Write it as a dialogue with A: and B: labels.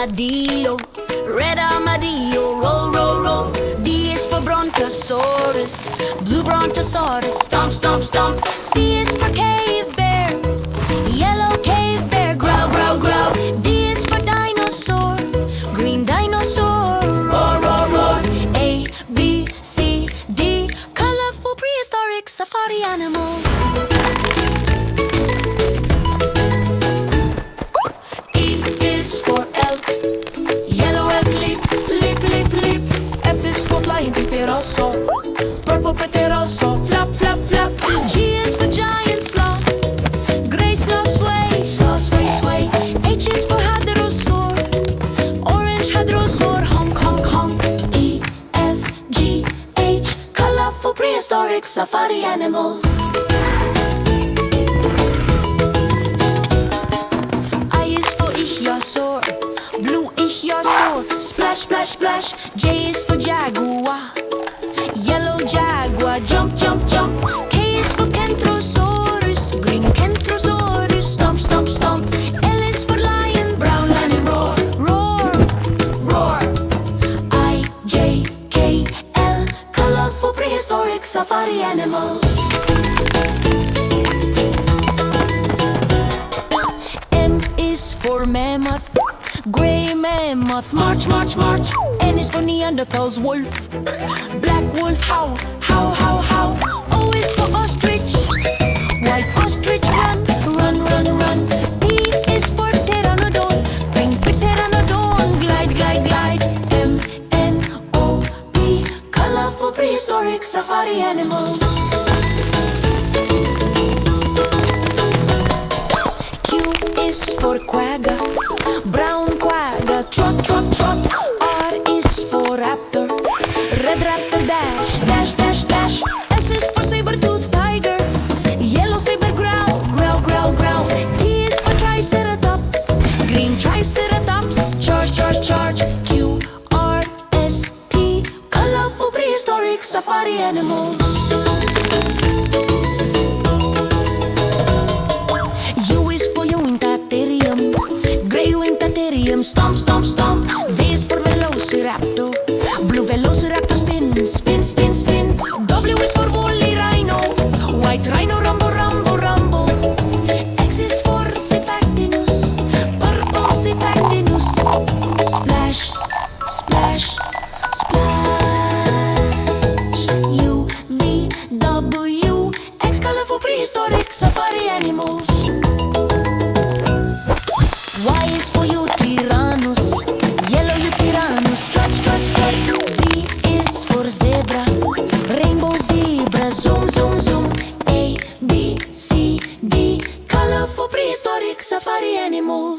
A: Armadillo, red armadillo, roll, roll, roll. B is for brontosaurus, blue brontosaurus, stomp, stomp, stomp. C is for cave bear, yellow cave bear, growl, growl, growl. D is for dinosaur, green dinosaur, roar, roar, roar. A, B, C, D, colorful prehistoric safari animals. E is for elk, yellow elk, leap, leap, leap, leap. F is for flying peteroso, purple peteroso, flap, flap, flap. G is for giant sloth, gray sloth, sway, sloth, sway, sway. H is for hadrosaur, orange hadrosaur, honk, honk, honk. E, F, G, H, colorful prehistoric safari animals. Blue ichthyosaur, splash, splash, splash. J is for jaguar, yellow jaguar, jump, jump, jump. K is for kentrosaurus, green kentrosaurus, stomp, stomp, stomp. L is for lion, brown lion, roar, roar, roar. I, J, K, L, colorful prehistoric safari animals. M is for mammoth, gray mammoth, march, march, march. N is for Neanderthals, wolf, black wolf, howl, howl, howl, howl. O is for ostrich, white ostrich, run, run, run, run. P is for pteranodon, pink pteranodon, glide, glide, glide. M, N, O, P, colorful prehistoric safari animals. Q is for quagga, brown quagga, trot, trot, trot. R is for raptor, red raptor, dash, dash, dash, dash. S is for saber-toothed tiger, yellow saber, growl, growl, growl, growl. T is for triceratops, green triceratops, charge, charge, charge. Q, R, S, T, colorful prehistoric safari animals. U is for Uintatherium, gray Uintatherium, stomp, stomp, stomp. V is for velociraptor, blue velociraptor, spin, spin, spin, spin. W is for woolly rhino, white rhino, rumble, rumble, rumble. X is for Cephactinus, purple Cephactinus, splash, splash, splash. U, V, W, X, colorful prehistoric safari animals. Y is for Utyrannus, yellow Utyrannus, strut, strut, strut. Z is for zebra, rainbow zebra, zoom, zoom, zoom. A, B, C, D, colorful prehistoric safari animals.